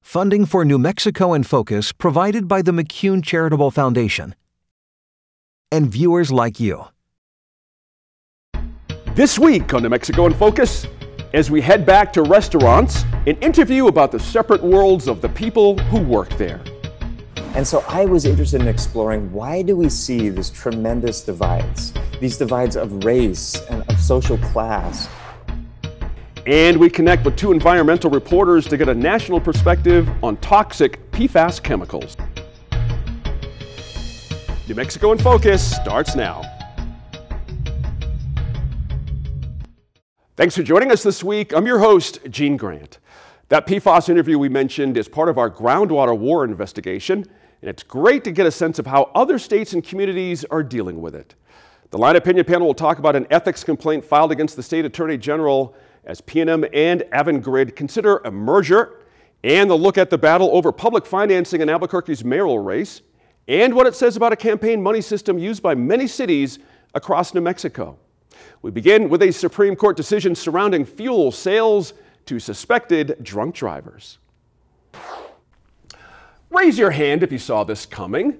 Funding for New Mexico in Focus provided by the McCune Charitable Foundation. And viewers like you. This week on New Mexico in Focus, as we head back to restaurants, an interview about the separate worlds of the people who work there. And so I was interested in exploring, why do we see these tremendous divides? These divides of race and of social class. And we connect with two environmental reporters to get a national perspective on toxic PFAS chemicals. New Mexico in Focus starts now. Thanks for joining us this week. I'm your host, Gene Grant. That PFAS interview we mentioned is part of our groundwater war investigation, and it's great to get a sense of how other states and communities are dealing with it. The Line Opinion panel will talk about an ethics complaint filed against the state attorney general as PNM and Avangrid consider a merger, and they'll look at the battle over public financing in Albuquerque's mayoral race, and what it says about a campaign money system used by many cities across New Mexico. We begin with a Supreme Court decision surrounding fuel sales to suspected drunk drivers. Raise your hand if you saw this coming.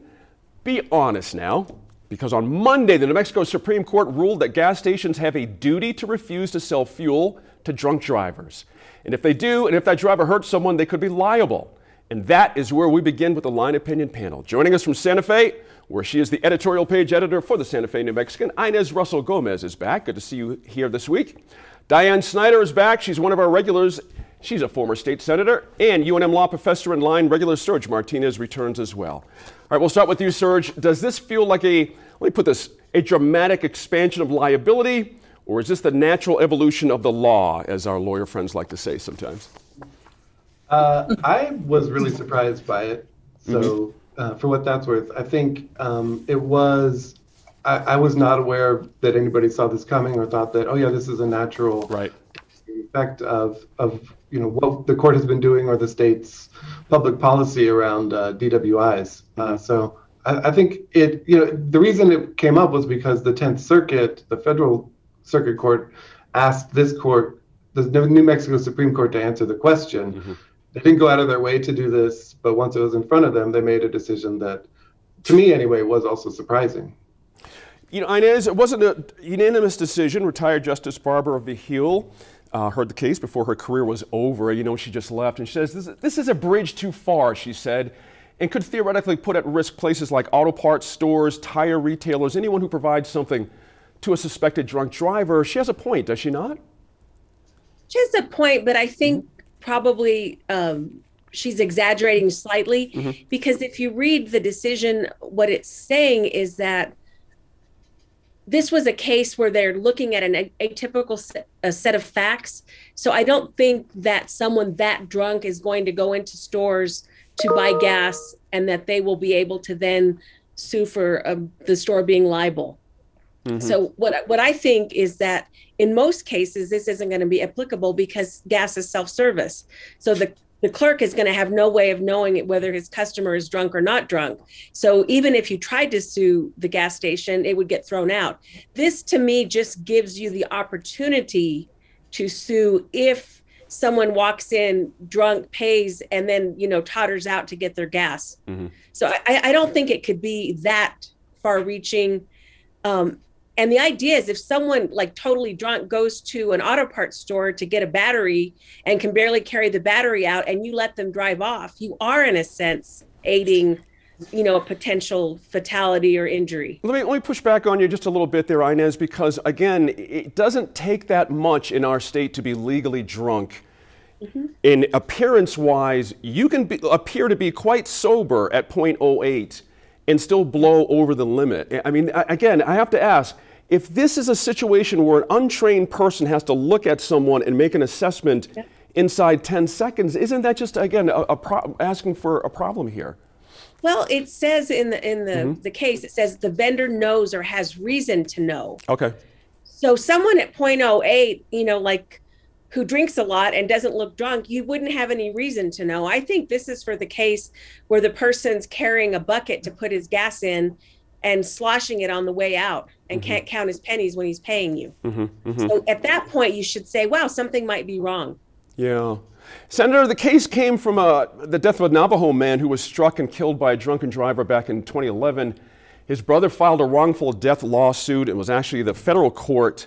Be honest now, because on Monday, the New Mexico Supreme Court ruled that gas stations have a duty to refuse to sell fuel to drunk drivers. And if they do, and if that driver hurts someone, they could be liable. And that is where we begin with the Line Opinion panel. Joining us from Santa Fe, where she is the editorial page editor for the Santa Fe New Mexican, Inez Russell Gomez is back. Good to see you here this week. Diane Snyder is back. She's one of our regulars. She's a former state senator. And UNM law professor and line regular Serge Martinez returns as well. All right, we'll start with you, Serge. Does this feel like let me put this, a dramatic expansion of liability, or is this the natural evolution of the law, as our lawyer friends like to say sometimes? I was really surprised by it. So for what that's worth, I think it was, I was not aware that anybody saw this coming or thought that, oh yeah, this is a natural effect of what the court has been doing or the state's public policy around DWIs. So I think the reason it came up was because the 10th Circuit, the federal circuit court, asked this court, the New Mexico Supreme Court, to answer the question. They didn't go out of their way to do this, but once it was in front of them, they made a decision that, to me anyway, was also surprising. You know, Inez, it wasn't a unanimous decision. Retired Justice Barbara Vigil heard the case before her career was over. You know, she just left, and she says, this is a bridge too far, she said, and could theoretically put at risk places like auto parts stores, tire retailers, anyone who provides something to a suspected drunk driver. She has a point, does she not? She has a point, but I think probably she's exaggerating slightly, because if you read the decision, what it's saying is that this was a case where they're looking at an atypical set of facts. So I don't think that someone that drunk is going to go into stores to buy gas and that they will be able to then sue for the store being liable. So what I think is that in most cases, this isn't going to be applicable because gas is self-service. So the clerk is going to have no way of knowing whether his customer is drunk or not drunk. So even if you tried to sue the gas station, it would get thrown out. This, to me, just gives you the opportunity to sue if someone walks in drunk, pays, and then, totters out to get their gas. So I don't think it could be that far-reaching. And the idea is if someone like totally drunk goes to an auto parts store to get a battery and can barely carry the battery out and you let them drive off, you are in a sense aiding, a potential fatality or injury. Let me push back on you just a little bit there, Inez, because again, it doesn't take that much in our state to be legally drunk. In appearance-wise, you can appear to be quite sober at .08 and still blow over the limit. I mean, again, I have to ask, if this is a situation where an untrained person has to look at someone and make an assessment inside 10 seconds, isn't that just, again, asking for a problem here? Well, it says in the case, it says the vendor knows or has reason to know. Okay. So someone at .08, who drinks a lot and doesn't look drunk, you wouldn't have any reason to know. I think this is for the case where the person's carrying a bucket to put his gas in and sloshing it on the way out and can't count his pennies when he's paying you. So at that point, you should say, wow, something might be wrong. Yeah. Senator, the case came from the death of a Navajo man who was struck and killed by a drunken driver back in 2011. His brother filed a wrongful death lawsuit. It was actually the federal court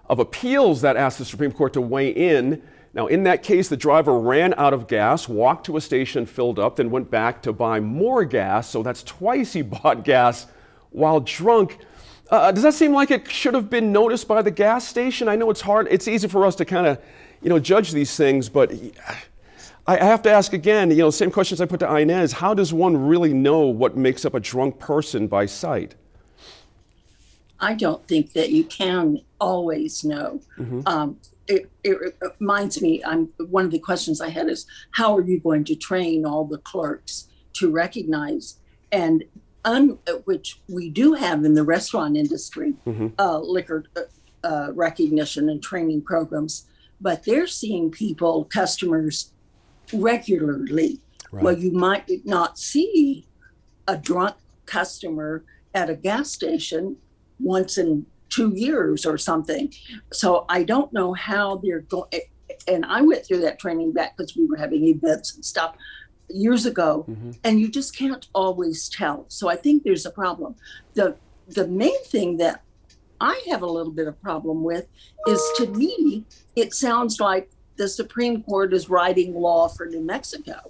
of appeals that asked the Supreme Court to weigh in. Now, in that case, the driver ran out of gas, walked to a station, filled up, then went back to buy more gas. So that's twice he bought gas while drunk. Does that seem like it should have been noticed by the gas station? I know it's hard. It's easy for us to kind of, judge these things, but I have to ask again, same questions I put to Inez. How does one really know what makes up a drunk person by sight? I don't think that you can always know. It reminds me, one of the questions I had is, how are you going to train all the clerks to recognize, and which we do have in the restaurant industry, liquor recognition and training programs, but they're seeing customers regularly. Right. Well, you might not see a drunk customer at a gas station once in 2 years or something. So I don't know how they're going. And I went through that training back because we were having events and stuff years ago, and you just can't always tell. So I think there's a problem. The main thing that I have a little bit of problem with is, to me, it sounds like the Supreme Court is writing law for New Mexico,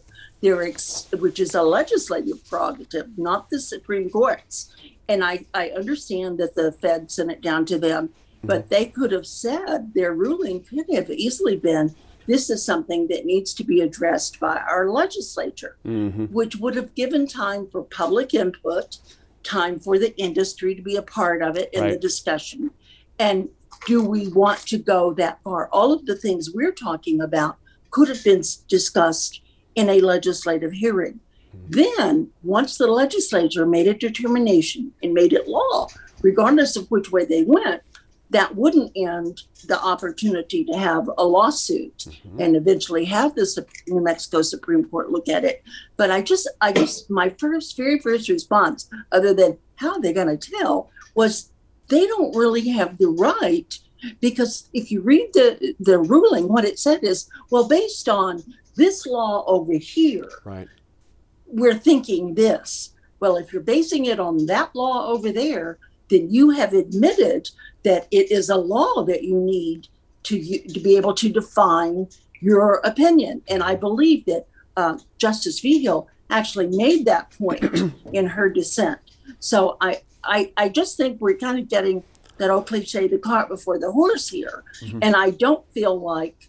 which is a legislative prerogative, not the Supreme Court's. And I understand that the Fed sent it down to them, but they could have said, their ruling could have easily been, this is something that needs to be addressed by our legislature, which would have given time for public input, time for the industry to be a part of it in the discussion. And do we want to go that far? All of the things we're talking about could have been discussed in a legislative hearing. Then, once the legislature made a determination and made it law, regardless of which way they went, that wouldn't end the opportunity to have a lawsuit and eventually have the New Mexico Supreme Court look at it. But I just, my very first response, other than how are they going to tell, was they don't really have the right, because if you read the ruling, what it said is, well, based on this law over here, we're thinking this. Well, if you're basing it on that law over there, then you have admitted that it is a law that you need to be able to define your opinion. And I believe that Justice Vigil actually made that point in her dissent. So I just think we're kind of getting that old cliche, the cart before the horse here. And I don't feel like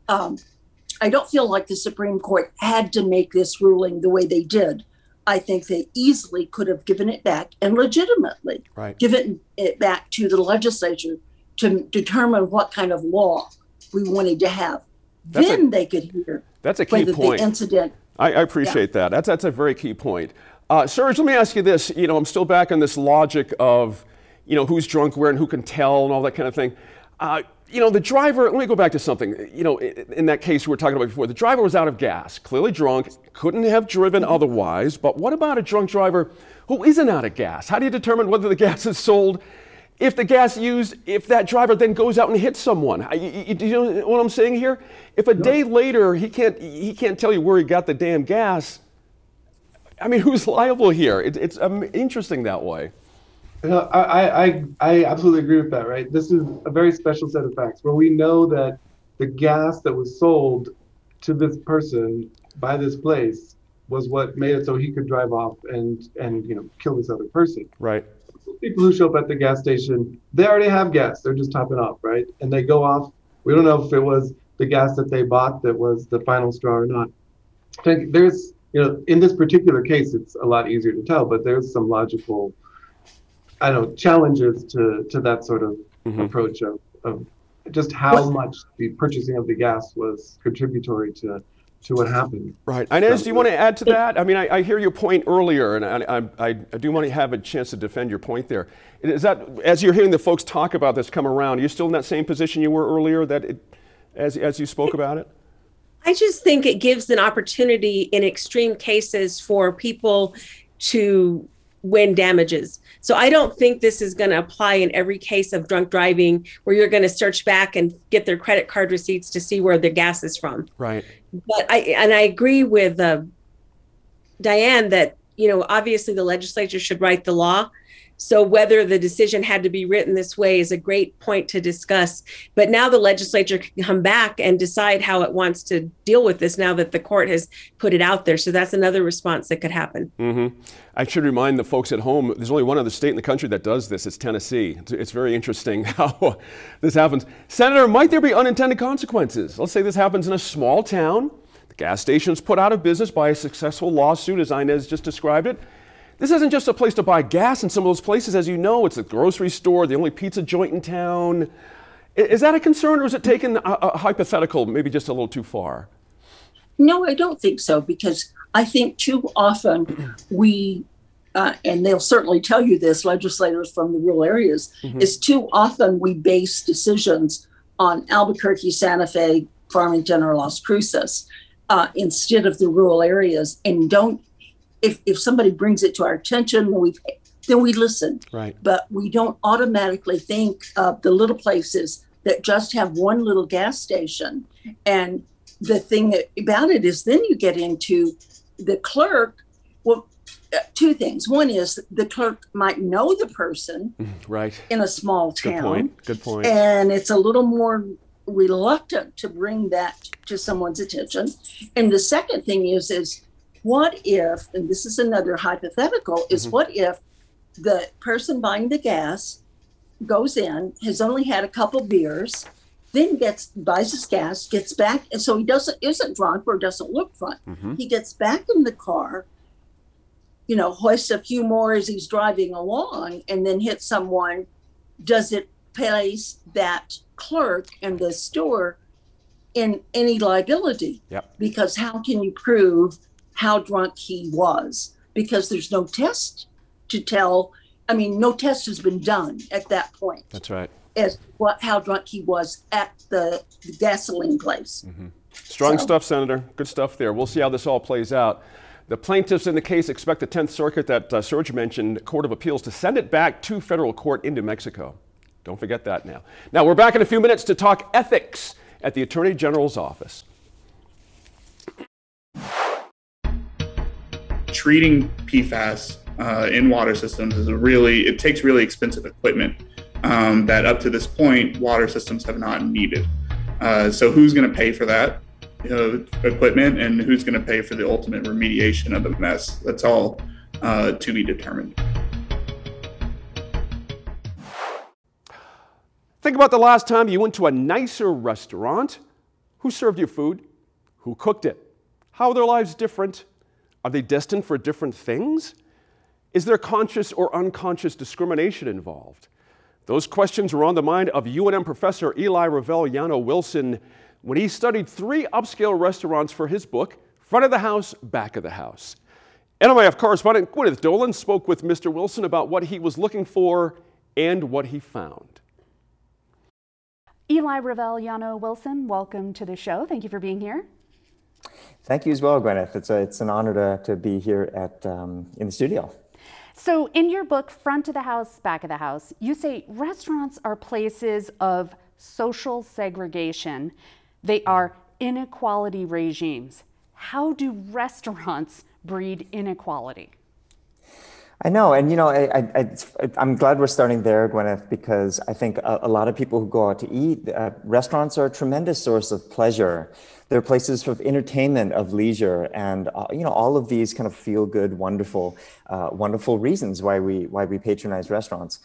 the Supreme Court had to make this ruling the way they did. I think they easily could have given it back, and legitimately given it back to the legislature to determine what kind of law we wanted to have. They could hear. That's a key point. The incident. I appreciate that. That's a very key point. Serge, let me ask you this. I'm still back on this logic of, who's drunk where and who can tell and all that kind of thing. The driver, let me go back to something. In that case we were talking about before, the driver was out of gas, clearly drunk, couldn't have driven otherwise. But what about a drunk driver who isn't out of gas? How do you determine whether the gas is sold if the gas used, if that driver then goes out and hits someone? You know what I'm saying here? If a day later he can't tell you where he got the damn gas, I mean, who's liable here? It's interesting that way. I absolutely agree with that, right? This is a very special set of facts where we know that the gas that was sold to this person by this place was what made it so he could drive off and kill this other person. Right. People who show up at the gas station, they already have gas. They're just topping off, right? And they go off. We don't know if it was the gas that they bought that was the final straw or not. I think there's, in this particular case, it's a lot easier to tell, but there's some logical challenges to that sort of approach of just how much the purchasing of the gas was contributory to what happened. Right. Inez, do you want to add to that? I mean, I hear your point earlier, and I do want to have a chance to defend your point there. Is that, as you're hearing the folks talk about this come around, are you still in that same position you were earlier, as you spoke about it? I just think it gives an opportunity in extreme cases for people to win damages. So I don't think this is going to apply in every case of drunk driving where you're going to search back and get their credit card receipts to see where the gas is from. Right. But I agree with Diane that, obviously the legislature should write the law. So whether the decision had to be written this way is a great point to discuss. But now the legislature can come back and decide how it wants to deal with this now that the court has put it out there. So that's another response that could happen. Mm-hmm. I should remind the folks at home, there's only one other state in the country that does this. It's Tennessee. It's very interesting how this happens. Senator, might there be unintended consequences? Let's say this happens in a small town. The gas station's put out of business by a successful lawsuit, as Inez just described it. This isn't just a place to buy gas in some of those places, as you know. It's a grocery store, the only pizza joint in town. Is that a concern, or is it taken a hypothetical maybe just a little too far? No, I don't think so, because I think too often we, and they'll certainly tell you this, legislators from the rural areas, is too often we base decisions on Albuquerque, Santa Fe, Farmington, or Las Cruces instead of the rural areas, and don't. If somebody brings it to our attention, then we listen. Right. But we don't automatically think of the little places that just have one little gas station. And the thing about it is then you get into the clerk. Well, two things. One is the clerk might know the person right. in a small town. Good point. And it's a little more reluctant to bring that to someone's attention. And the second thing is what if, and this is another hypothetical, is what if the person buying the gas goes in, has only had a couple beers, then buys his gas, gets back, and so he isn't drunk or doesn't look drunk. He gets back in the car, hoists a few more as he's driving along, and then hits someone. Does it place that clerk and the store in any liability? Yep. Because how can you prove how drunk he was? Because there's no test to tell. I mean, no test has been done at that point. That's right. As how drunk he was at the gasoline place. Strong stuff, Senator. Good stuff there. We'll see how this all plays out. The plaintiffs in the case expect the 10th Circuit that Serge mentioned, Court of Appeals, to send it back to federal court in New Mexico. Don't forget that now. Now, we're back in a few minutes to talk ethics at the Attorney General's office. Treating PFAS in water systems it takes really expensive equipment that up to this point, water systems have not needed. So who's going to pay for that equipment, and who's going to pay for the ultimate remediation of the mess? That's all to be determined. Think about the last time you went to a nicer restaurant. Who served your food? Who cooked it? How are their lives different? Are they destined for different things? Is there conscious or unconscious discrimination involved? Those questions were on the mind of UNM professor Eli Ravel-Yano Wilson when he studied 3 upscale restaurants for his book, Front of the House, Back of the House. NMIF correspondent Gwyneth Dolan spoke with Mr. Wilson about what he was looking for and what he found. Eli Ravel-Yano Wilson, welcome to the show. Thank you for being here. Thank you as well, Gwyneth. It's an honor to be here in the studio. So in your book, Front of the House, Back of the House, you say restaurants are places of social segregation. They are inequality regimes. How do restaurants breed inequality? I know, and I'm glad we're starting there, Gwyneth, because I think a lot of people who go out to eat, restaurants are a tremendous source of pleasure. They're places of entertainment, of leisure, and all of these kind of feel-good, wonderful reasons why we patronize restaurants.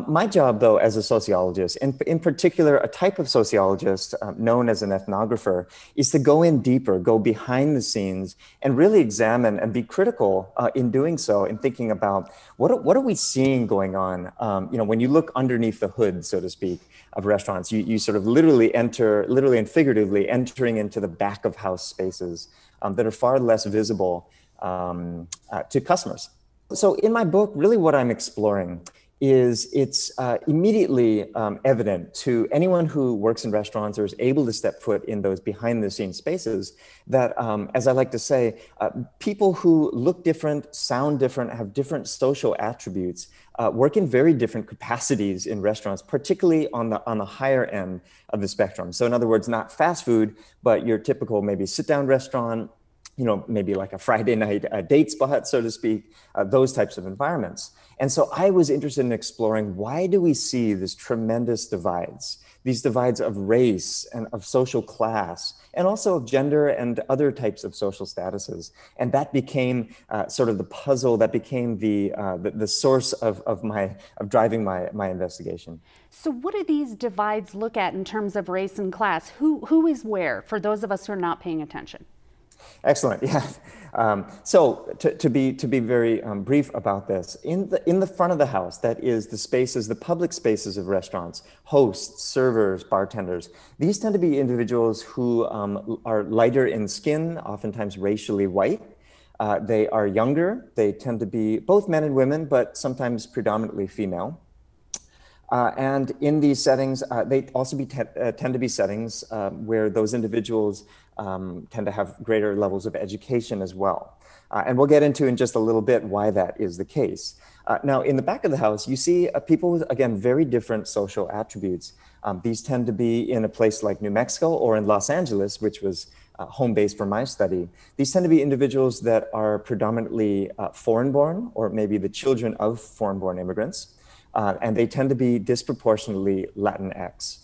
My job, though, as a sociologist, and in particular a type of sociologist known as an ethnographer, is to go in deeper, go behind the scenes, and really examine and be critical in doing so, in thinking about what are we seeing going on. When you look underneath the hood, so to speak, of restaurants, you sort of literally and figuratively entering into the back of house spaces that are far less visible to customers. So in my book, really what I'm exploring is it's immediately evident to anyone who works in restaurants or is able to step foot in those behind the scenes spaces that, as I like to say, people who look different, sound different, have different social attributes, work in very different capacities in restaurants, particularly on the higher end of the spectrum. So in other words, not fast food, but your typical maybe sit-down restaurant, maybe like a Friday night date spot, so to speak, those types of environments. And so I was interested in exploring, why do we see these tremendous divides, these divides of race and of social class, and also of gender and other types of social statuses? And that became sort of the puzzle, that became the source of driving my investigation. So what do these divides look at in terms of race and class? Who is where, for those of us who are not paying attention? Excellent. Yeah. So to be very brief about this, in the front of the house, that is the spaces, the public spaces of restaurants, hosts, servers, bartenders. These tend to be individuals who are lighter in skin, oftentimes racially white. They are younger. They tend to be both men and women, but sometimes predominantly female. And in these settings, they also tend to be settings where those individuals tend to have greater levels of education as well. And we'll get into in just a little bit why that is the case. Now, in the back of the house, you see people with, again, very different social attributes. These tend to be in a place like New Mexico or in Los Angeles, which was home base for my study. These tend to be individuals that are predominantly foreign-born, or maybe the children of foreign-born immigrants. And they tend to be disproportionately Latinx.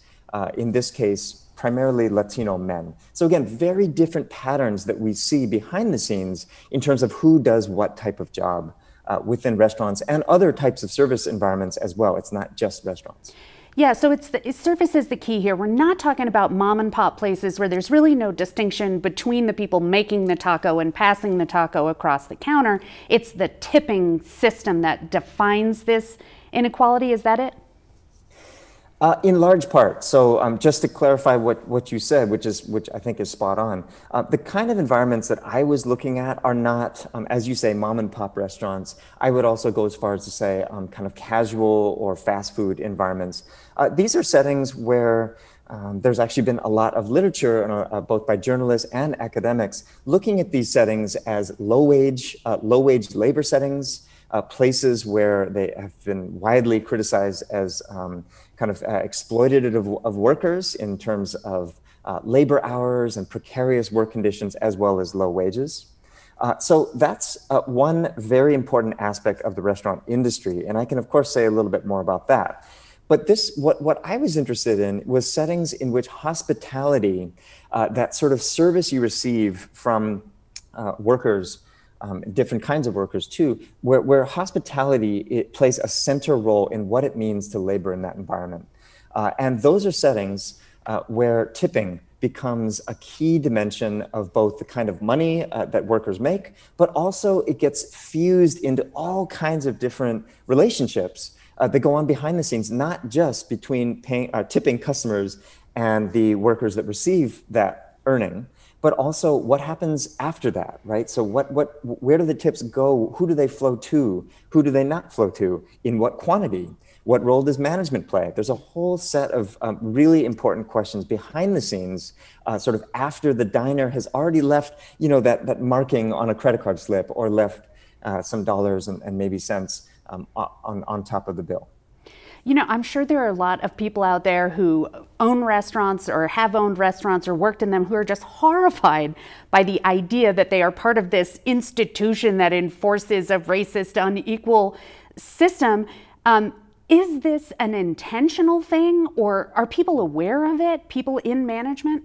In this case, primarily Latino men. So again, very different patterns that we see behind the scenes in terms of who does what type of job within restaurants and other types of service environments as well. It's not just restaurants. Yeah, so service is the key here. We're not talking about mom and pop places where there's really no distinction between the people making the taco and passing the taco across the counter. It's the tipping system that defines this inequality. Is that it? In large part. So just to clarify what you said, which I think is spot on, the kind of environments that I was looking at are not, as you say, mom and pop restaurants. I would also go as far as to say kind of casual or fast food environments. These are settings where there's actually been a lot of literature, both by journalists and academics, looking at these settings as low-wage labor settings, places where they have been widely criticized as kind of exploitative of workers in terms of labor hours and precarious work conditions, as well as low wages. So that's one very important aspect of the restaurant industry. And I can, of course, say a little bit more about that. But what I was interested in was settings in which hospitality, that sort of service you receive from workers, different kinds of workers too, where hospitality, it plays a central role in what it means to labor in that environment. And those are settings where tipping becomes a key dimension of both the kind of money that workers make, but also it gets fused into all kinds of different relationships that go on behind the scenes, not just between tipping customers and the workers that receive that earning, but also what happens after that, right? So where do the tips go? Who do they flow to? Who do they not flow to? In what quantity? What role does management play? There's a whole set of really important questions behind the scenes, sort of after the diner has already left, that marking on a credit card slip, or left some dollars and maybe cents on top of the bill. I'm sure there are a lot of people out there who own restaurants or have owned restaurants or worked in them who are just horrified by the idea that they are part of this institution that enforces a racist, unequal system. Is this an intentional thing, or are people aware of it, people in management?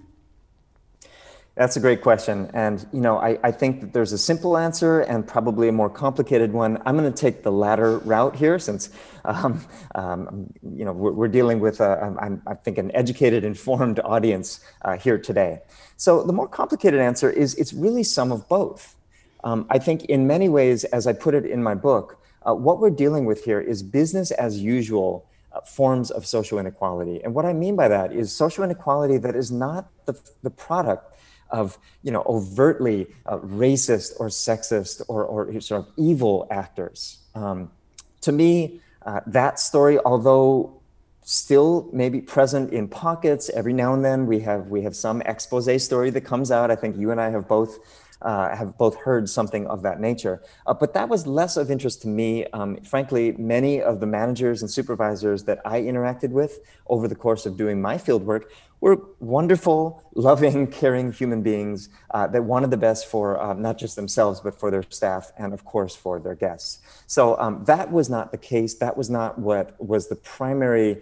That's a great question. And, I think that there's a simple answer and probably a more complicated one. I'm going to take the latter route here, since, we're dealing with, I think, an educated, informed audience here today. So the more complicated answer is it's really some of both. I think in many ways, as I put it in my book, what we're dealing with here is business as usual forms of social inequality. And what I mean by that is social inequality that is not the product of overtly racist or sexist or sort of evil actors. To me, That story, although still maybe present in pockets, every now and then we have some expose story that comes out. I think you and I have both heard something of that nature. But that was less of interest to me. Frankly, many of the managers and supervisors that I interacted with over the course of doing my field work were wonderful, loving, caring human beings that wanted the best for not just themselves, but for their staff and, of course, for their guests. So that was not the case. That was not what was the primary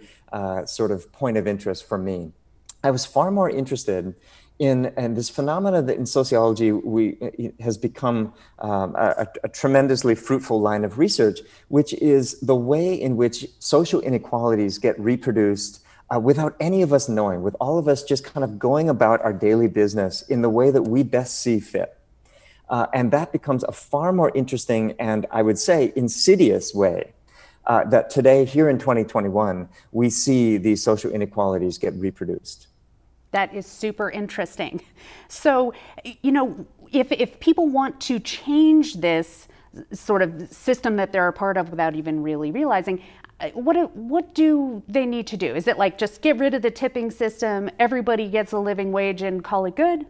sort of point of interest for me. I was far more interested in this phenomena that in sociology has become a tremendously fruitful line of research, which is the way in which social inequalities get reproduced without any of us knowing, with all of us just kind of going about our daily business in the way that we best see fit. And that becomes a far more interesting and, I would say, insidious way that today, here in 2021, we see these social inequalities get reproduced. That is super interesting. So, you know, if people want to change this sort of system that they're a part of without even really realizing, what do they need to do? Is it like just get rid of the tipping system, everybody gets a living wage and call it good?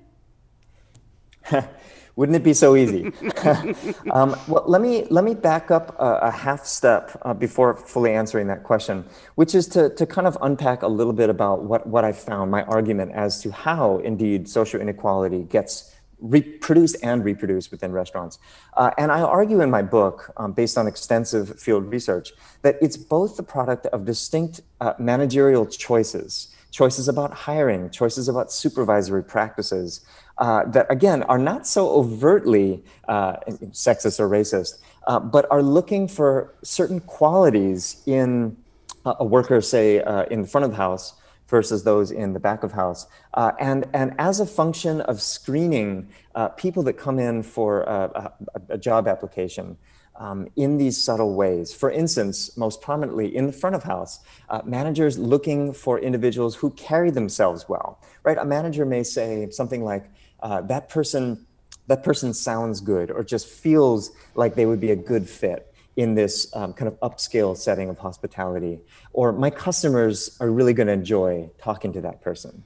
Wouldn't it be so easy? Well, let me back up a half step before fully answering that question, which is to kind of unpack a little bit about what I found, my argument as to how indeed social inequality gets reproduced within restaurants. And I argue in my book, based on extensive field research, that it's both the product of distinct managerial choices about hiring, choices about supervisory practices, that again are not so overtly sexist or racist, but are looking for certain qualities in a worker, say in the front of the house versus those in the back of house. And as a function of screening people that come in for a job application, in these subtle ways. For instance, most prominently in the front of house, managers looking for individuals who carry themselves well, right? A manager may say something like, that person sounds good, or just feels like they would be a good fit in this kind of upscale setting of hospitality, or my customers are really going to enjoy talking to that person.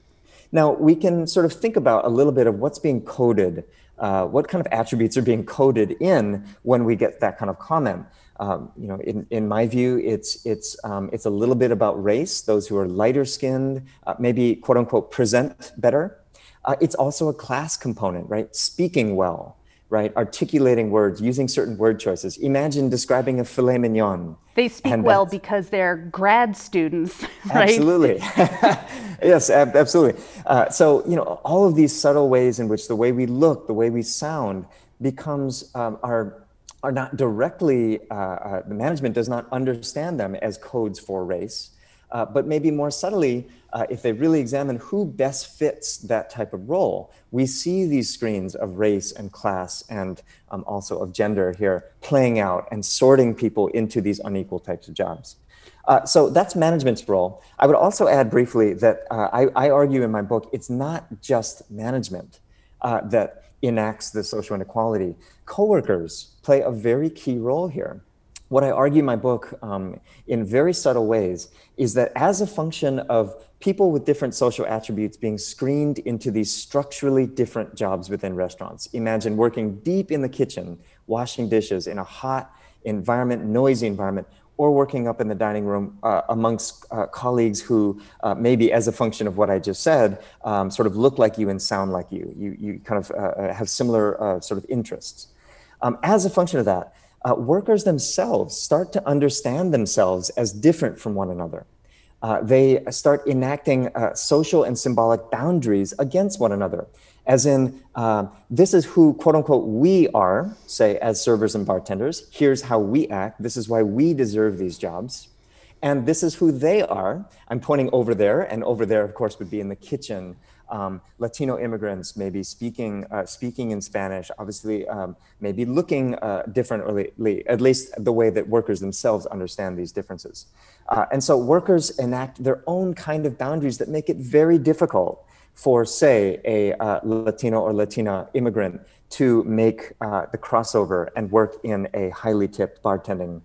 Now, we can sort of think about a little bit of what's being coded, what kind of attributes are being coded in when we get that kind of comment. You know, in my view, it's a little bit about race, those who are lighter skinned, maybe quote unquote present better. It's also a class component, right? Speaking well, right? Articulating words, using certain word choices. Imagine describing a filet mignon. They speak well because they're grad students, right? Absolutely. Yes, absolutely. So, you know, all of these subtle ways in which the way we look, the way we sound becomes are not directly, the management does not understand them as codes for race, but maybe more subtly, if they really examine who best fits that type of role, we see these screens of race and class and also of gender here playing out and sorting people into these unequal types of jobs. So that's management's role. I would also add briefly that I argue in my book, it's not just management that enacts the social inequality. Coworkers play a very key role here. What I argue in my book in very subtle ways is that as a function of people with different social attributes being screened into these structurally different jobs within restaurants. Imagine working deep in the kitchen, washing dishes in a hot environment, noisy environment, or working up in the dining room amongst colleagues who maybe as a function of what I just said, sort of look like you and sound like you. You kind of have similar sort of interests. As a function of that, workers themselves start to understand themselves as different from one another. They start enacting social and symbolic boundaries against one another, as in, this is who, quote unquote, we are, say, as servers and bartenders. Here's how we act. This is why we deserve these jobs. And this is who they are. I'm pointing over there, and over there, of course, would be in the kitchen. Latino immigrants maybe speaking in Spanish, obviously maybe looking differently, at least the way that workers themselves understand these differences. And so workers enact their own kind of boundaries that make it very difficult for, say, a Latino or Latina immigrant to make the crossover and work in a highly tipped bartending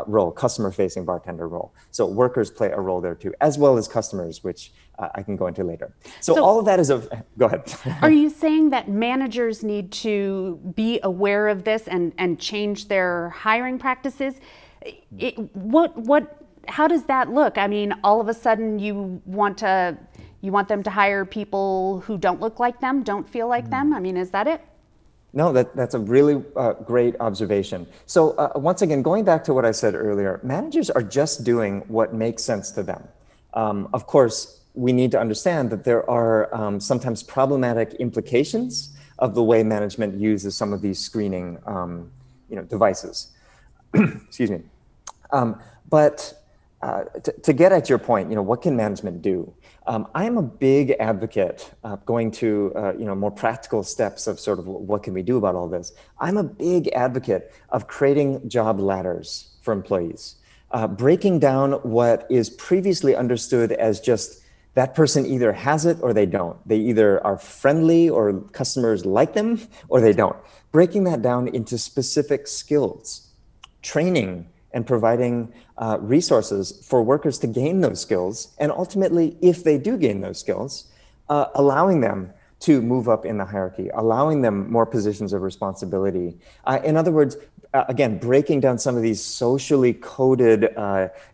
role, customer-facing bartender role. So workers play a role there too, as well as customers, which I can go into later. So all of that is go ahead. Are you saying that managers need to be aware of this and change their hiring practices? How does that look? I mean, all of a sudden you want them to hire people who don't look like them, don't feel like them? I mean, is that it? No, that's a really great observation. So once again, going back to what I said earlier, managers are just doing what makes sense to them. Of course, we need to understand that there are sometimes problematic implications of the way management uses some of these screening devices. Excuse me. But to get at your point, what can management do? I am a big advocate going to more practical steps of sort of what can we do about all this. I'm a big advocate of creating job ladders for employees, breaking down what is previously understood as just that person either has it or they don't. They either are friendly or customers like them or they don't. Breaking that down into specific skills, training, and providing resources for workers to gain those skills. And ultimately, if they do gain those skills, allowing them to move up in the hierarchy, allowing them more positions of responsibility. In other words, again, breaking down some of these socially coded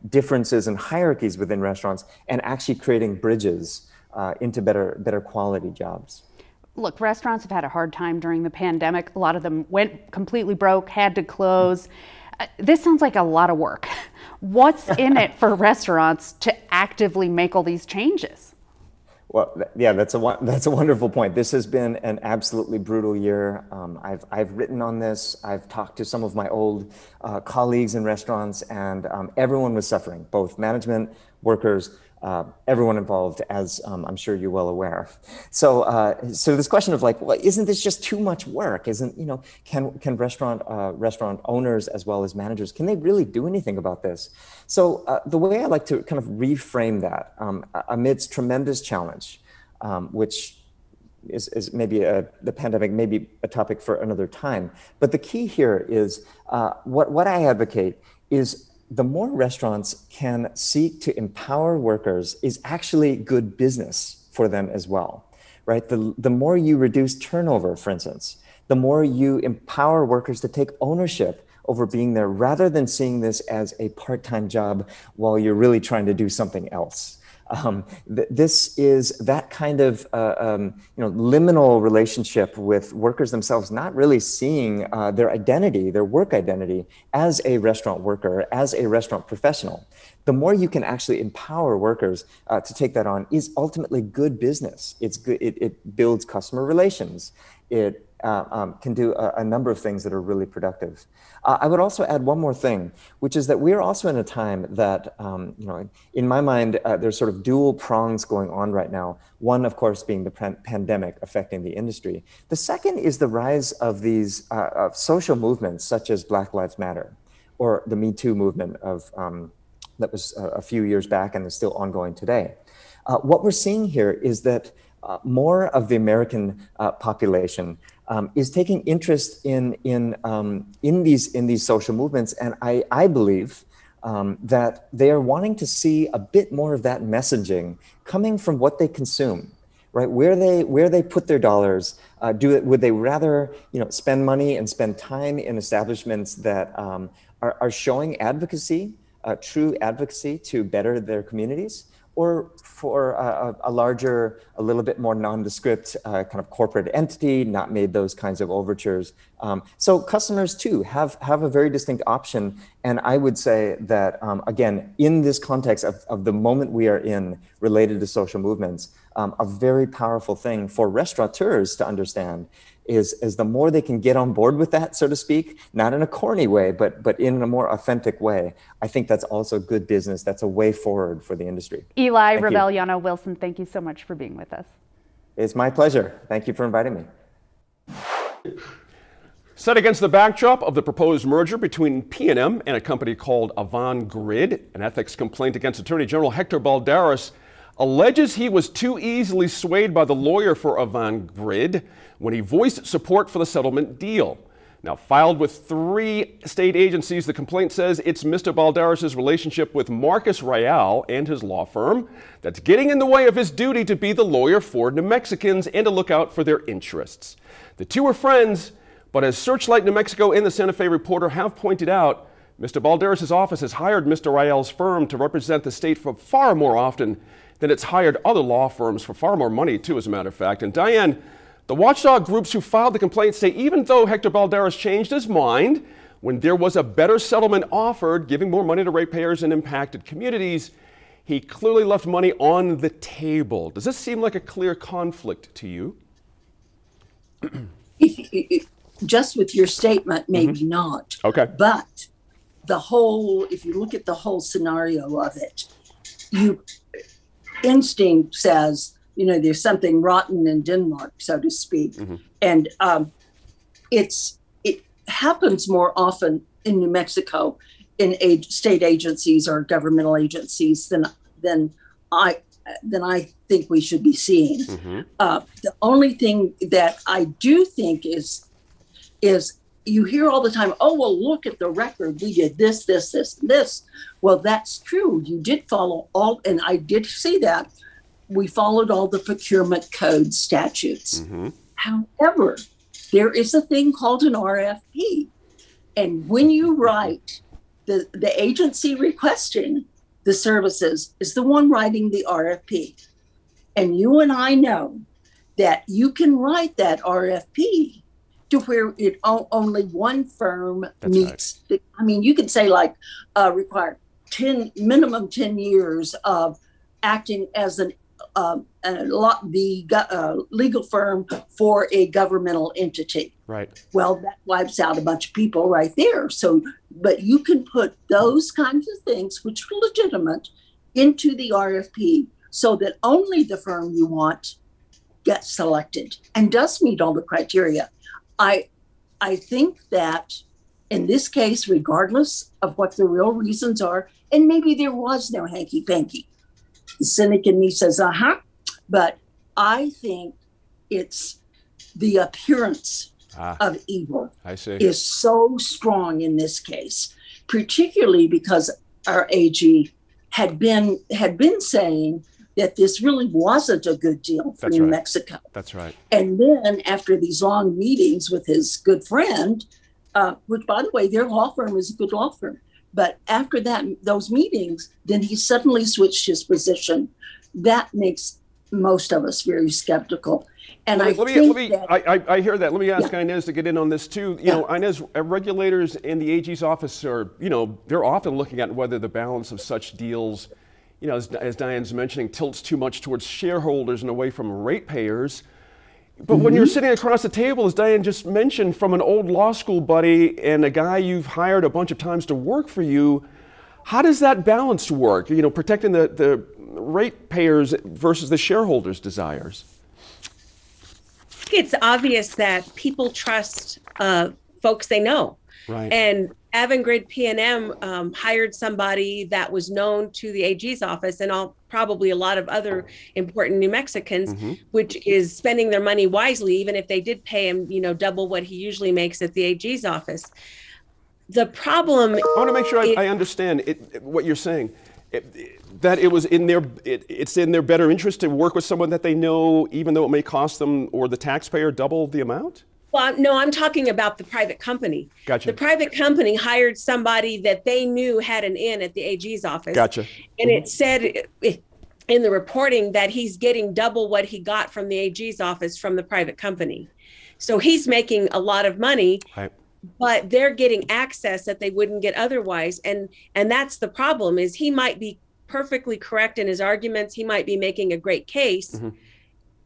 differences and hierarchies within restaurants and actually creating bridges into better quality jobs. Look, restaurants have had a hard time during the pandemic. A lot of them went completely broke, had to close. This sounds like a lot of work. What's in it for restaurants to actively make all these changes? Well, yeah, that's a wonderful point. This has been an absolutely brutal year. I've written on this. I've talked to some of my old colleagues in restaurants, and everyone was suffering, both management, workers, everyone involved, as I'm sure you're well aware. So this question of like, well, isn't this just too much work? Can restaurant owners as well as managers, can they really do anything about this? So the way I like to kind of reframe that amidst tremendous challenge, which is maybe the pandemic, maybe a topic for another time. But the key here is what I advocate is the more restaurants can seek to empower workers is actually good business for them as well, right? The more you reduce turnover, for instance, the more you empower workers to take ownership over being there rather than seeing this as a part-time job while you're really trying to do something else. This is that kind of liminal relationship with workers themselves, not really seeing their identity, their work identity as a restaurant worker, as a restaurant professional. The more you can actually empower workers to take that on is ultimately good business. It's good. It builds customer relations. It can do a number of things that are really productive. I would also add one more thing, which is that we're also in a time that, in my mind, there's sort of dual prongs going on right now. One, of course, being the pandemic affecting the industry. The second is the rise of these social movements, such as Black Lives Matter, or the Me Too movement that was a few years back and is still ongoing today. What we're seeing here is that more of the American population is taking interest in these social movements, and I believe that they are wanting to see a bit more of that messaging coming from what they consume, right? Where they put their dollars. Would they rather spend money and spend time in establishments that are showing advocacy, true advocacy to better their communities? Or for a larger, a little bit more nondescript kind of corporate entity, not made those kinds of overtures. So customers too have a very distinct option. And I would say that, again, in this context of the moment we are in related to social movements, a very powerful thing for restaurateurs to understand is the more they can get on board with that, so to speak, not in a corny way, but in a more authentic way. I think that's also good business. That's a way forward for the industry. Eli Rebelliano Wilson, thank you so much for being with us. It's my pleasure. Thank you for inviting me. Set against the backdrop of the proposed merger between P&M and a company called Avangrid, an ethics complaint against Attorney General Hector Balderas alleges he was too easily swayed by the lawyer for Avangrid when he voiced support for the settlement deal. Now, filed with 3 state agencies, the complaint says it's Mr. Balderas' relationship with Marcus Rial and his law firm that's getting in the way of his duty to be the lawyer for New Mexicans and to look out for their interests. The two are friends, but as Searchlight New Mexico and the Santa Fe Reporter have pointed out, Mr. Balderas' office has hired Mr. Rial's firm to represent the state for far more often than it's hired other law firms for far more money, too, as a matter of fact. And Diane, the watchdog groups who filed the complaint say even though Hector Balderas changed his mind when there was a better settlement offered, giving more money to ratepayers in impacted communities, he clearly left money on the table. Does this seem like a clear conflict to you? Just with your statement, maybe not. Okay. But if you look at the whole scenario of it, instinct says, there's something rotten in Denmark, so to speak. And it happens more often in New Mexico in state agencies or governmental agencies than I think we should be seeing. The only thing that I do think is you hear all the time, oh, well, look at the record. We did this, this, this, and this. Well, that's true. You did follow all, and I did see that. We followed all the procurement code statutes. However, there is a thing called an RFP. And when you write, the agency requesting the services is the one writing the RFP. And you and I know that you can write that RFP to where only one firm meets. Right. You could say require minimum 10 years of acting as the legal firm for a governmental entity. Right. Well, that wipes out a bunch of people right there. So, but you can put those kinds of things, which are legitimate, into the RFP so that only the firm you want gets selected and does meet all the criteria. I think that in this case, regardless of what the real reasons are, and maybe there was no hanky-panky, the cynic in me says, but I think it's the appearance of evil is so strong in this case, particularly because our AG had been saying that this really wasn't a good deal for New Mexico. That's right. And then after these long meetings with his good friend, which, by the way, their law firm is a good law firm. But after those meetings, then he suddenly switched his position. That makes most of us very skeptical. And I hear that. Let me ask Inez to get in on this too. You know, Inez, regulators in the AG's office are, they're often looking at whether the balance of such deals, as Diane's mentioning, tilts too much towards shareholders and away from ratepayers. But when you're sitting across the table, as Diane just mentioned, from an old law school buddy and a guy you've hired a bunch of times to work for you, how does that balance work? Protecting the ratepayers versus the shareholders' desires. It's obvious that people trust folks they know. Right. And Avangrid P&M hired somebody that was known to the AG's office and probably a lot of other important New Mexicans, which is spending their money wisely, even if they did pay him, double what he usually makes at the AG's office. The problem. I want to make sure I understand what you're saying. That it was it's in their better interest to work with someone that they know, even though it may cost them or the taxpayer double the amount? Well, no, I'm talking about the private company. Gotcha. The private company hired somebody that they knew had an in at the AG's office. Gotcha. And it said in the reporting that he's getting double what he got from the AG's office from the private company. So he's making a lot of money, right, but they're getting access that they wouldn't get otherwise. And that's the problem, is he might be perfectly correct in his arguments. He might be making a great case.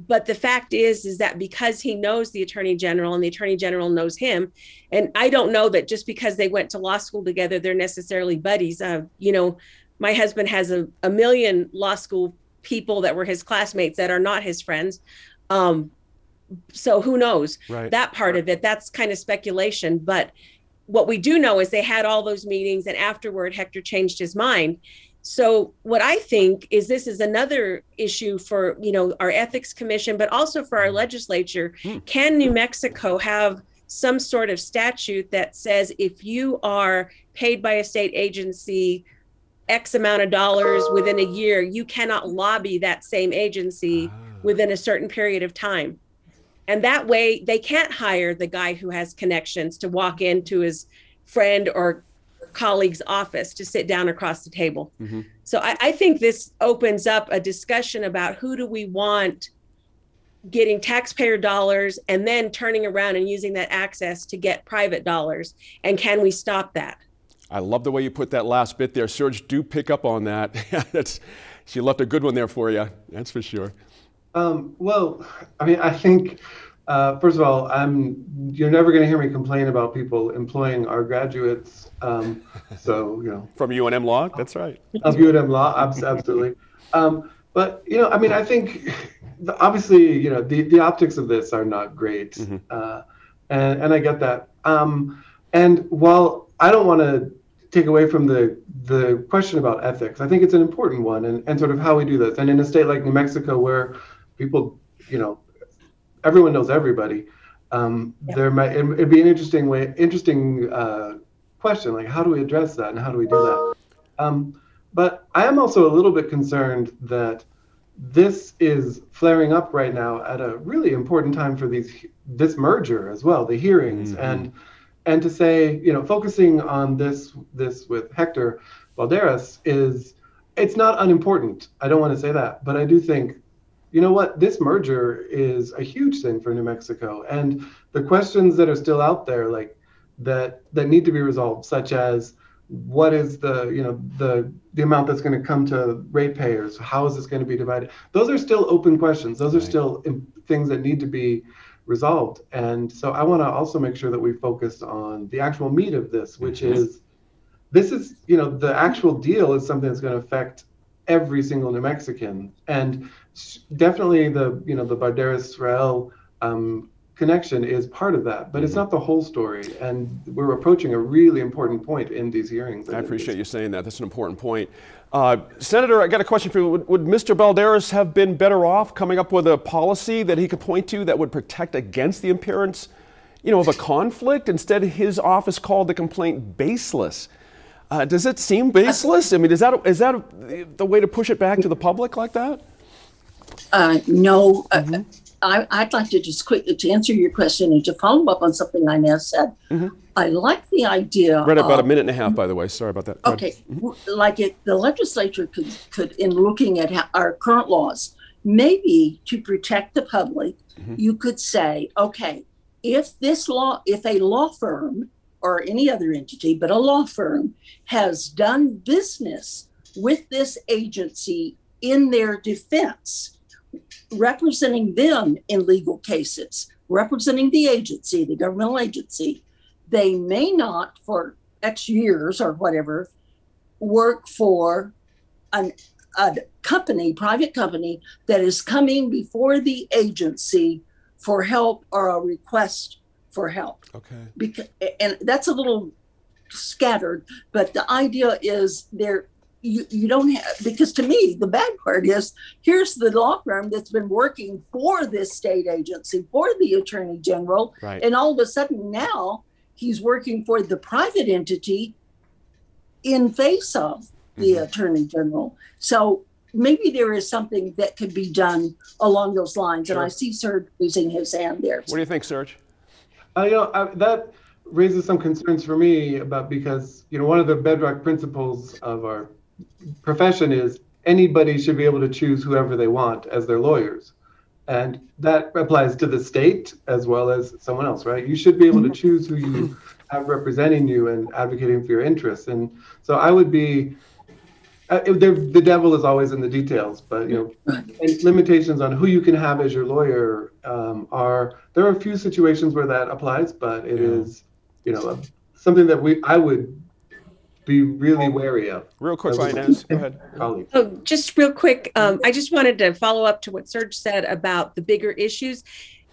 But the fact is that because he knows the Attorney General and the Attorney General knows him, and I don't know that just because they went to law school together, they're necessarily buddies. My husband has a million law school people that were his classmates that are not his friends. So who knows? Right. That part of it, that's kind of speculation. But what we do know is they had all those meetings, and afterward, Hector changed his mind. So what I think is this is another issue for, our ethics commission, but also for our legislature. Can New Mexico have some sort of statute that says if you are paid by a state agency X amount of dollars within a year, you cannot lobby that same agency within a certain period of time. And that way they can't hire the guy who has connections to walk into his friend or colleague's office to sit down across the table. So I think this opens up a discussion about who do we want getting taxpayer dollars and then turning around and using that access to get private dollars. And can we stop that? I love the way you put that last bit there. Serge, do pick up on that. She left a good one there for you. That's for sure. Well, I mean, I think, first of all, you're never going to hear me complain about people employing our graduates. So, you know. From UNM Law? That's right. Of UNM Law, absolutely. But, you know, I mean, I think, obviously, you know, the optics of this are not great. And I get that. And while I don't want to take away from the question about ethics, I think it's an important one and sort of how we do this. And in a state like New Mexico where people, you know, everyone knows everybody, it'd be an interesting question, like how do we address that and how do we do that? But I am also a little bit concerned that this is flaring up right now at a really important time for this merger as well, the hearings, and to say, you know, focusing on this with Hector Balderas it's not unimportant. I don't want to say that, but I do think, you know what, this merger is a huge thing for New Mexico, and the questions that are still out there, like that need to be resolved, such as what is the amount that's going to come to ratepayers? How is this going to be divided? Those are still open questions. Those are still things that need to be resolved. And so I want to also make sure that we focus on the actual meat of this, which is, you know, the actual deal is something that's going to affect every single New Mexican. And definitely the Balderas-Israel connection is part of that, but it's not the whole story. And we're approaching a really important point in these hearings. I appreciate you saying that. That's an important point. Senator, I got a question for you. Would Mr. Balderas have been better off coming up with a policy that he could point to that would protect against the appearance, you know, of a conflict? Instead, his office called the complaint baseless. Does it seem baseless? I mean, is that the way to push it back to the public like that? No. I'd like to just quickly to answer your question and to follow up on something Inez said. I like the idea. Read about a minute and a half, by the way. Sorry about that. Okay, like the legislature could, in looking at our current laws, maybe to protect the public, you could say, okay, if a law firm or any other entity, but a law firm has done business with this agency in their defense, representing them in legal cases, representing the agency, the governmental agency, they may not, for X years or whatever, work for a company, private company, that is coming before the agency for help or a request for help. Okay. And that's a little scattered, but the idea is you don't have, because to me, the bad part is, here's the law firm that's been working for this state agency, for the attorney general, and all of a sudden now he's working for the private entity in face of the attorney general. So maybe there is something that could be done along those lines. And I see Serge raising his hand there. What do you think, Serge? That raises some concerns for me because, you know, one of the bedrock principles of our profession is anybody should be able to choose whoever they want as their lawyers. And that applies to the state as well as someone else, right? You should be able to choose who you have representing you and advocating for your interests. And so I would be, the devil is always in the details, but, you know, limitations on who you can have as your lawyer there are a few situations where that applies, but it is, you know, something that I would be really wary of. Real quick, Inez, go ahead. Oh, just real quick. I just wanted to follow up to what Serge said about the bigger issues.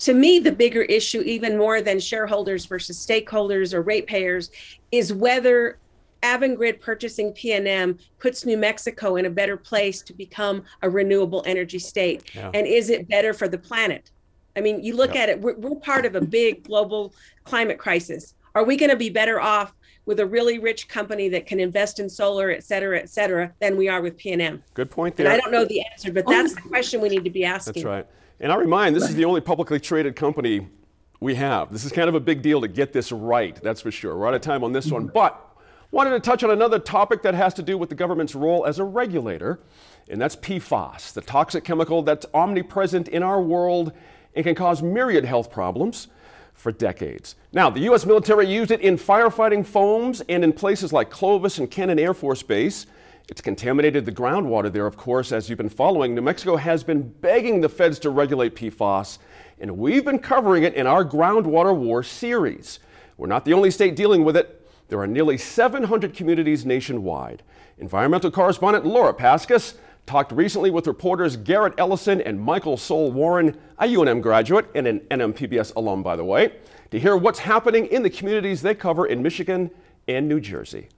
To me, the bigger issue, even more than shareholders versus stakeholders or ratepayers, is whether Avangrid purchasing PNM puts New Mexico in a better place to become a renewable energy state. And is it better for the planet? I mean, you look at it, we're part of a big global climate crisis. Are we going to be better off with a really rich company that can invest in solar, et cetera, than we are with PNM? Good point there. And I don't know the answer, but that's the question we need to be asking. That's right. And I remind, this is the only publicly traded company we have. This is kind of a big deal to get this right, that's for sure. We're out of time on this one, but wanted to touch on another topic that has to do with the government's role as a regulator, and that's PFAS, the toxic chemical that's omnipresent in our world and can cause myriad health problems for decades. Now, the U.S. military used it in firefighting foams and in places like Clovis and Cannon Air Force Base. It's contaminated the groundwater there, of course, as you've been following. New Mexico has been begging the feds to regulate PFAS, and we've been covering it in our Groundwater War series. We're not the only state dealing with it. There are nearly 700 communities nationwide. Environmental correspondent Laura Paskus talked recently with reporters Garrett Ellison and Michael Soul Warren, a UNM graduate and an NMPBS alum, by the way, to hear what's happening in the communities they cover in Michigan and New Jersey.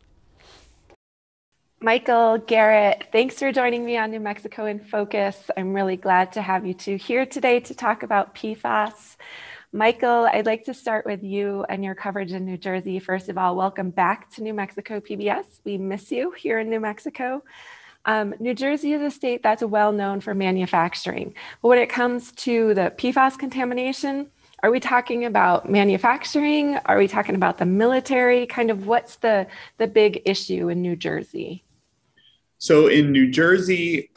Michael, Garrett, thanks for joining me on New Mexico in Focus. I'm really glad to have you two here today to talk about PFAS. Michael, I'd like to start with you and your coverage in New Jersey. First of all, welcome back to New Mexico PBS. We miss you here in New Mexico. New Jersey is a state that's well known for manufacturing. But when it comes to the PFAS contamination, are we talking about manufacturing? Are we talking about the military? Kind of what's the big issue in New Jersey? So in New Jersey,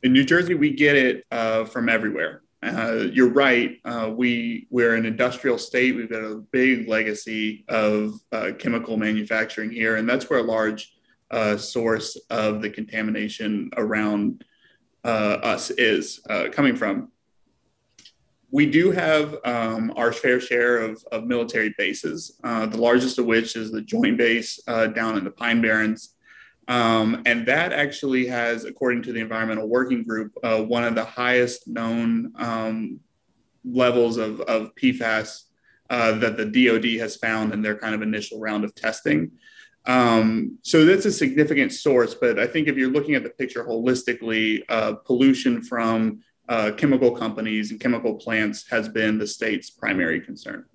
we get it from everywhere. You're right. We're an industrial state. We've got a big legacy of chemical manufacturing here, and that's where a large source of the contamination around us is coming from. We do have our fair share of military bases, the largest of which is the Joint Base down in the Pine Barrens. And that actually has, according to the Environmental Working Group, one of the highest known levels of PFAS that the DoD has found in their kind of initial round of testing. So that's a significant source, but I think if you're looking at the picture holistically, pollution from chemical companies and chemical plants has been the state's primary concern.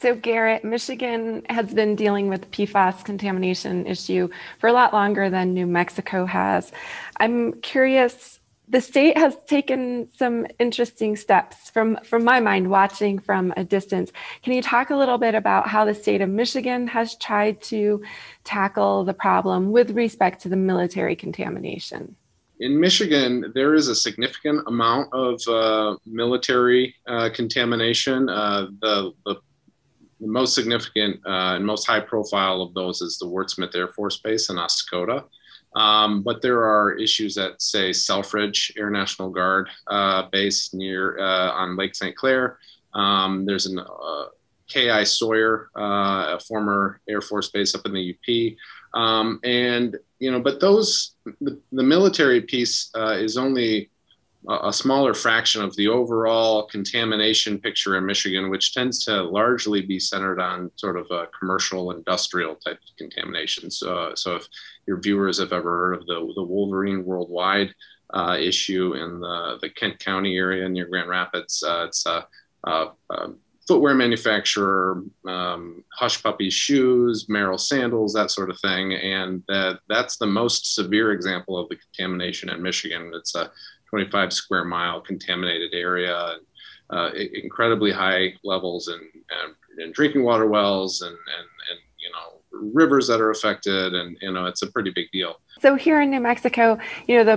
So Garrett, Michigan has been dealing with the PFAS contamination issue for a lot longer than New Mexico has. I'm curious, the state has taken some interesting steps from my mind, watching from a distance. Can you talk a little bit about how the state of Michigan has tried to tackle the problem with respect to the military contamination? In Michigan, there is a significant amount of military contamination. The most significant and most high profile of those is the Wurtsmith Air Force Base in Oscoda. But there are issues at, say, Selfridge Air National Guard base near on Lake St. Clair. There's an K.I. Sawyer, a former Air Force base up in the UP. And, you know, but the military piece is only a smaller fraction of the overall contamination picture in Michigan, which tends to largely be centered on sort of a commercial industrial type of contamination. So if your viewers have ever heard of the Wolverine Worldwide issue in the Kent County area near Grand Rapids, it's a footwear manufacturer, Hush Puppies shoes, Merrell sandals, that sort of thing. And that's the most severe example of the contamination in Michigan. It's a 25 square mile contaminated area, incredibly high levels in drinking water wells and you know, rivers that are affected, and you know, it's a pretty big deal. So here in New Mexico, you know,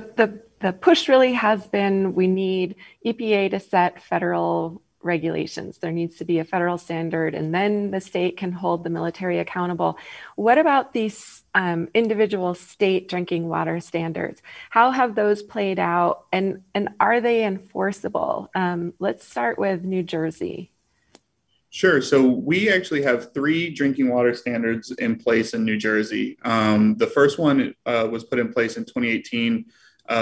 the push really has been, we need EPA to set federal regulations. There needs to be a federal standard, and then the state can hold the military accountable. What about these individual state drinking water standards? How have those played out, and are they enforceable? Let's start with New Jersey. Sure. So we actually have 3 drinking water standards in place in New Jersey. The first one was put in place in 2018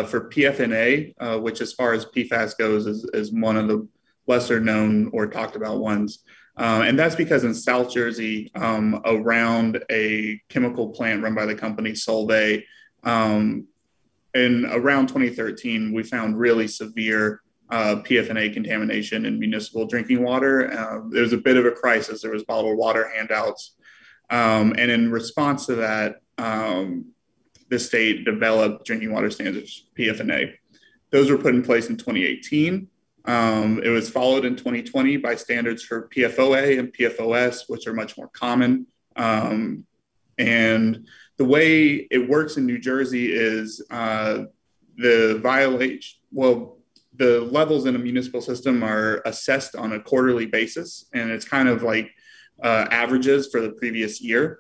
for PFNA, which as far as PFAS goes is one of the lesser known or talked about ones. And that's because in South Jersey, around a chemical plant run by the company Solvay, in around 2013, we found really severe PFNA contamination in municipal drinking water. There was a bit of a crisis. There was bottled water handouts. And in response to that, the state developed drinking water standards, PFNA. Those were put in place in 2018. It was followed in 2020 by standards for PFOA and PFOS, which are much more common. And the way it works in New Jersey is the levels in a municipal system are assessed on a quarterly basis, and it's kind of like averages for the previous year.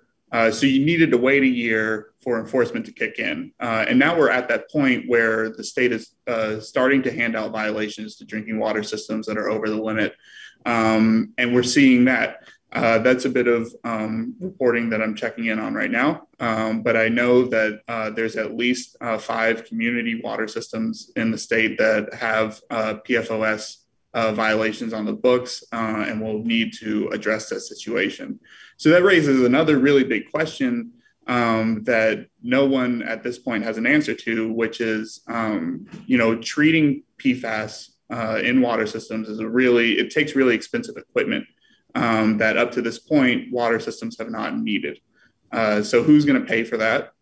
So you needed to wait a year for enforcement to kick in. And now we're at that point where the state is starting to hand out violations to drinking water systems that are over the limit. And we're seeing that. That's a bit of reporting that I'm checking in on right now. But I know that there's at least 5 community water systems in the state that have PFOS violations on the books and will need to address that situation. So that raises another really big question that no one at this point has an answer to, which is, treating PFAS in water systems is it takes really expensive equipment that up to this point, water systems have not needed. So who's going to pay for that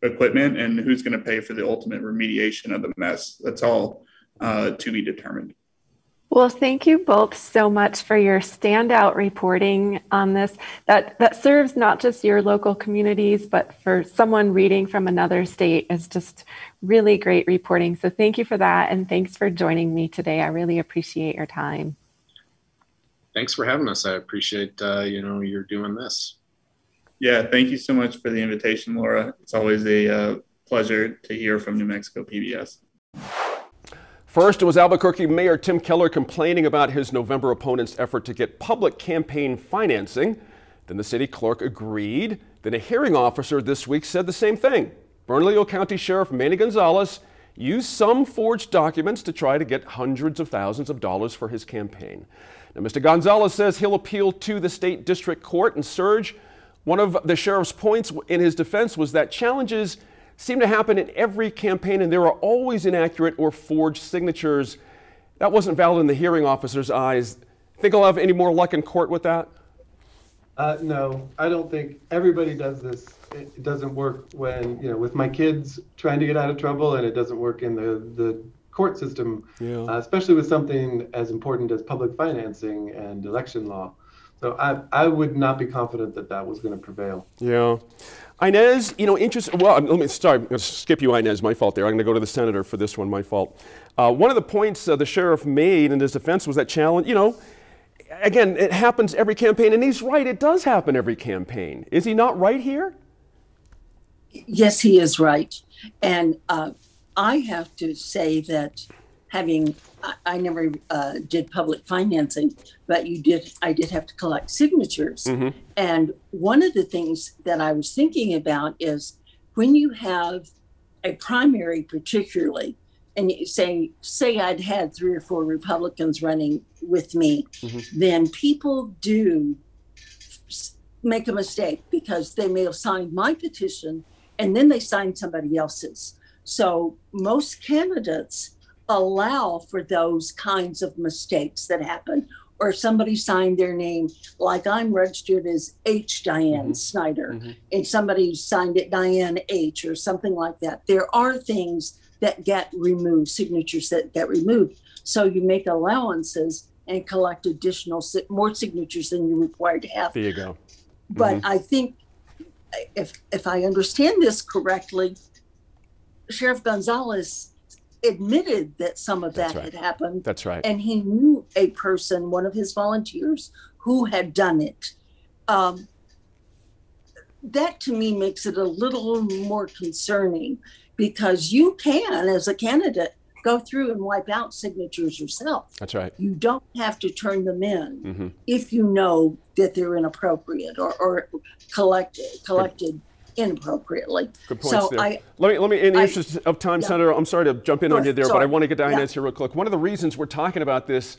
equipment, and who's going to pay for the ultimate remediation of the mess? That's all to be determined. Well, thank you both so much for your standout reporting on this. That serves not just your local communities, but for someone reading from another state is just really great reporting. So thank you for that, and thanks for joining me today. I really appreciate your time. Thanks for having us. I appreciate you're doing this. Yeah, thank you so much for the invitation, Laura. It's always a pleasure to hear from New Mexico PBS. First, it was Albuquerque Mayor Tim Keller complaining about his November opponent's effort to get public campaign financing. Then the city clerk agreed. Then a hearing officer this week said the same thing. Bernalillo County Sheriff Manny Gonzalez used some forged documents to try to get hundreds of thousands of dollars for his campaign. Now, Mr. Gonzalez says he'll appeal to the state district court. And Serge, one of the sheriff's points in his defense was that challenges seem to happen in every campaign, and there are always inaccurate or forged signatures. That wasn't valid in the hearing officer's eyes. Think I'll have any more luck in court with that? No, I don't think everybody does this. It doesn't work when, with my kids trying to get out of trouble, and it doesn't work in the court system, especially with something as important as public financing and election law. So I would not be confident that that was going to prevail. Yeah. Inez, interesting. Well, let me start. I'm going to skip you, Inez. My fault there. I'm going to go to the senator for this one. My fault. One of the points the sheriff made in his defense was that challenge. Again, it happens every campaign, and he's right. It does happen every campaign. Is he not right here? Yes, he is right. And I have to say that I never did public financing, but I did have to collect signatures. Mm-hmm. And one of the things that I was thinking about is when you have a primary particularly, and you say I'd had 3 or 4 Republicans running with me, mm-hmm. then people do make a mistake because they may have signed my petition and then they signed somebody else's. So most candidates allow for those kinds of mistakes that happen, or somebody signed their name, like I'm registered as H. Diane mm-hmm. Snyder, mm-hmm. and somebody signed it Diane H. or something like that. There are things that get removed, signatures that get removed. So you make allowances and collect more signatures than you're required to have. There you go. But mm-hmm. I think if I understand this correctly, Sheriff Gonzalez admitted that some of that had happened. That's right. And he knew a person, one of his volunteers, who had done it. That to me makes it a little more concerning, because you can, as a candidate, go through and wipe out signatures yourself. That's right. You don't have to turn them in mm-hmm. if you know that they're inappropriate or collected inappropriately. Good points so there. Let me in the interest of time, Senator, I'm sorry to jump in on you there, but I want to get to Inez here real quick. One of the reasons we're talking about this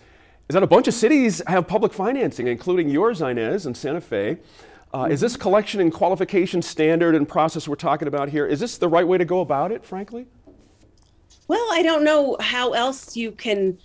is that a bunch of cities have public financing, including yours, Inez, and Santa Fe. Is this collection and qualification standard and process we're talking about here, is this the right way to go about it, frankly? Well, I don't know how else you can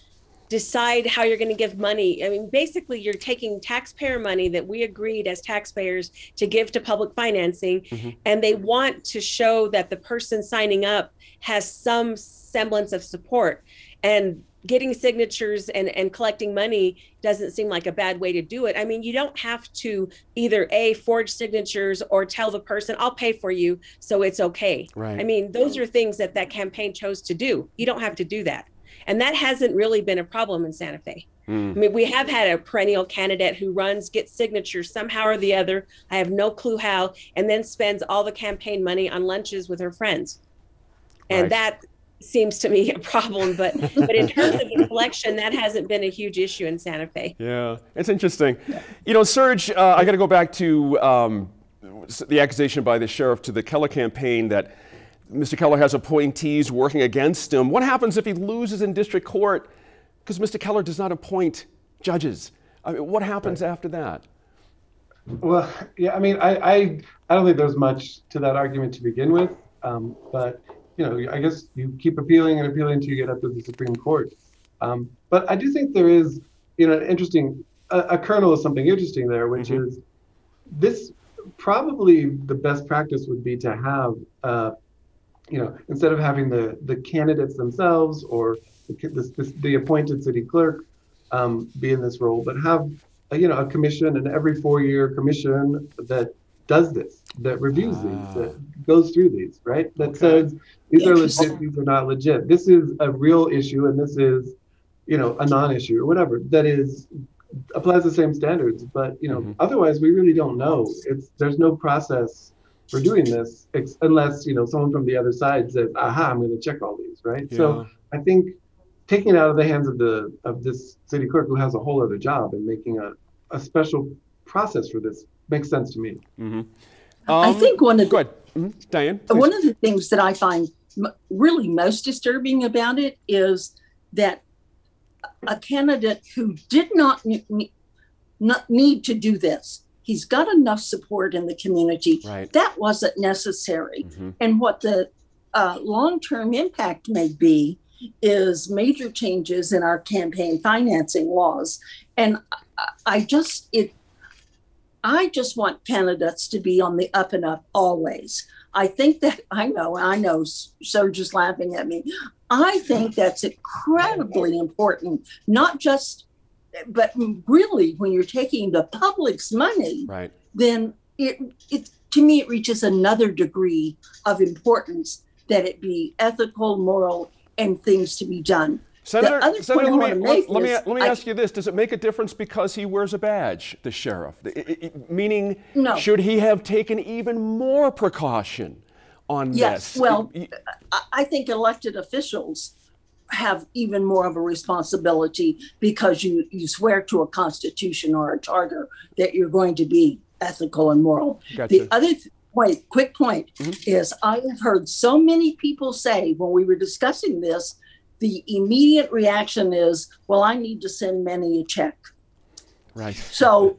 decide how you're going to give money. I mean, basically, you're taking taxpayer money that we agreed as taxpayers to give to public financing, and they want to show that the person signing up has some semblance of support. And getting signatures and collecting money doesn't seem like a bad way to do it. I mean, you don't have to either forge signatures or tell the person, I'll pay for you, so it's okay. Right. I mean, those are things that campaign chose to do. You don't have to do that. And that hasn't really been a problem in Santa Fe. I mean, we have had a perennial candidate who gets signatures somehow or the other, I have no clue how, and then spends all the campaign money on lunches with her friends. And that seems to me a problem, but in terms of the collection, that hasn't been a huge issue in Santa Fe. Yeah, it's interesting. You know, Serge, I got to go back to the accusation by the sheriff to the Keller campaign that Mr. Keller has appointees working against him. What happens if he loses in district court because Mr. Keller does not appoint judges? I mean, what happens after that? Well, yeah, I mean, I don't think there's much to that argument to begin with, but you know, I guess you keep appealing and appealing until you get up to the Supreme Court. But I do think there is, you know, a kernel of something interesting there, which is this probably the best practice would be to have, you know, instead of having the candidates themselves or the appointed city clerk be in this role, but have a commission, and every 4-year commission that does this, that reviews these, that goes through these, right? That says these are legit, these are not legit. This is a real issue, and this is, you know, a non-issue or whatever. That applies the same standards, but you know, otherwise we really don't know. There's no process for doing this unless, you know, someone from the other side says, "Aha, I'm going to check all these," right? Yeah. So I think taking it out of the hands of this city clerk who has a whole other job and making a special process for this makes sense to me. I think one of Diane, one of the things that I find really most disturbing about it is that a candidate who did not need to do this, he's got enough support in the community. Right. That wasn't necessary. And what the long-term impact may be is major changes in our campaign financing laws. And I just want candidates to be on the up and up always. I think that, I know Serge is laughing at me. I think that's incredibly important, not just, but really when you're taking the public's money, right, then it to me, it reaches another degree of importance that it be ethical, moral, and things to be done. Senator, let me ask you this. Does it make a difference because he wears a badge, the sheriff? Meaning, no. Should he have taken even more precaution on this? Yes, well, I think elected officials have even more of a responsibility because you swear to a constitution or a charter that you're going to be ethical and moral. Gotcha. The other quick point is I have heard so many people say when we were discussing this, the immediate reaction is, well, I need to send Manny a check. Right. So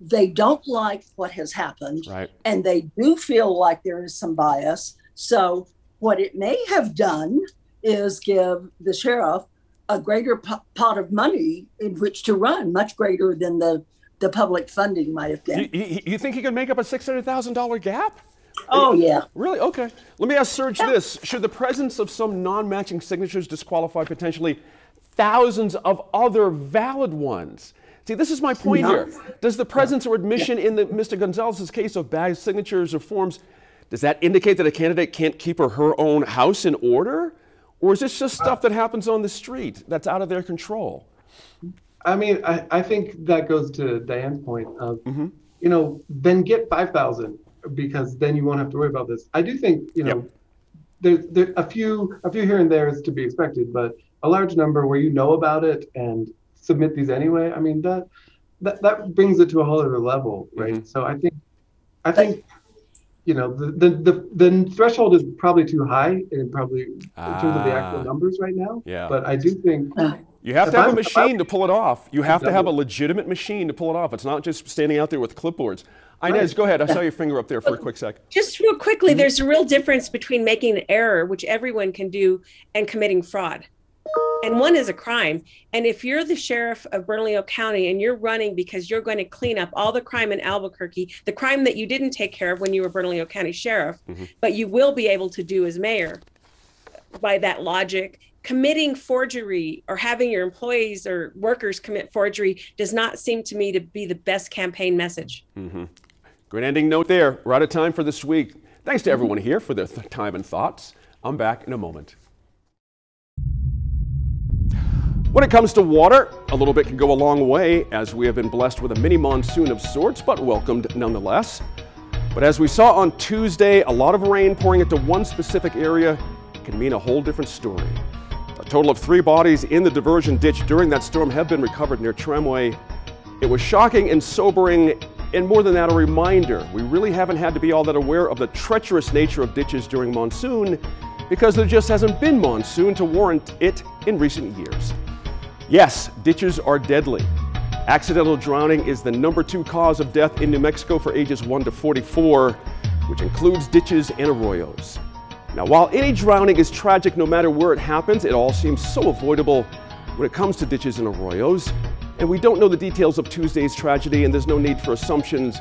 they don't like what has happened. Right. And they do feel like there is some bias. So what it may have done is give the sheriff a greater pot of money in which to run, much greater than the public funding might have been. You think he could make up a $600,000 gap? Oh, yeah. Really? Okay. Let me ask Serge this. Should the presence of some non-matching signatures disqualify potentially thousands of other valid ones? See, this is my point here. Does the presence or admission in Mr. Gonzalez's case of bad signatures or forms, does that indicate that a candidate can't keep her own house in order? Or is this just stuff that happens on the street that's out of their control? I mean, I think that goes to Diane's point of, you know, then get 5,000. Because then you won't have to worry about this. I do think, you know, there a few here and there is to be expected, but a large number where you know about it and submit these anyway. I mean, that brings it to a whole other level, right? So I think, you know, the threshold is probably too high, and probably in terms of the actual numbers right now. Yeah. But I do think You have to have a machine to pull it off. You have to have a legitimate machine to pull it off. It's not just standing out there with clipboards. Inez, go ahead. I saw your finger up there for a quick sec. Just real quickly, there's a real difference between making an error, which everyone can do, and committing fraud. And one is a crime. And if you're the sheriff of Bernalillo County and you're running because you're going to clean up all the crime in Albuquerque, the crime that you didn't take care of when you were Bernalillo County sheriff, but you will be able to do as mayor, by that logic, committing forgery or having your employees or workers commit forgery does not seem to me to be the best campaign message. Good ending note there. We're out of time for this week. Thanks to everyone here for their time and thoughts. I'm back in a moment. When it comes to water, a little bit can go a long way, as we have been blessed with a mini monsoon of sorts, but welcomed nonetheless. But as we saw on Tuesday, a lot of rain pouring into one specific area can mean a whole different story. A total of 3 bodies in the diversion ditch during that storm have been recovered near Tremway. It was shocking and sobering, and more than that, a reminder we really haven't had to be all that aware of the treacherous nature of ditches during monsoon, because there just hasn't been monsoon to warrant it in recent years. Yes, ditches are deadly. Accidental drowning is the #2 cause of death in New Mexico for ages 1 to 44, which includes ditches and arroyos. Now, while any drowning is tragic no matter where it happens, it all seems so avoidable when it comes to ditches and arroyos. And we don't know the details of Tuesday's tragedy, and there's no need for assumptions.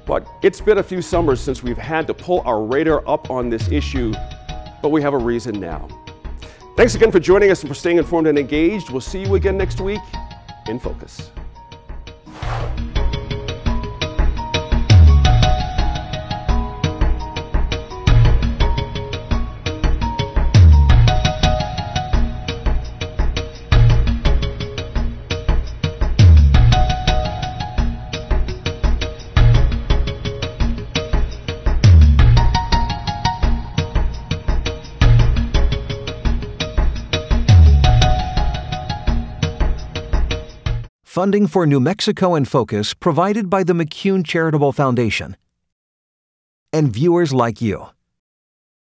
But it's been a few summers since we've had to pull our radar up on this issue, but we have a reason now. Thanks again for joining us and for staying informed and engaged. We'll see you again next week in Focus. Funding for New Mexico in Focus provided by the McCune Charitable Foundation and viewers like you.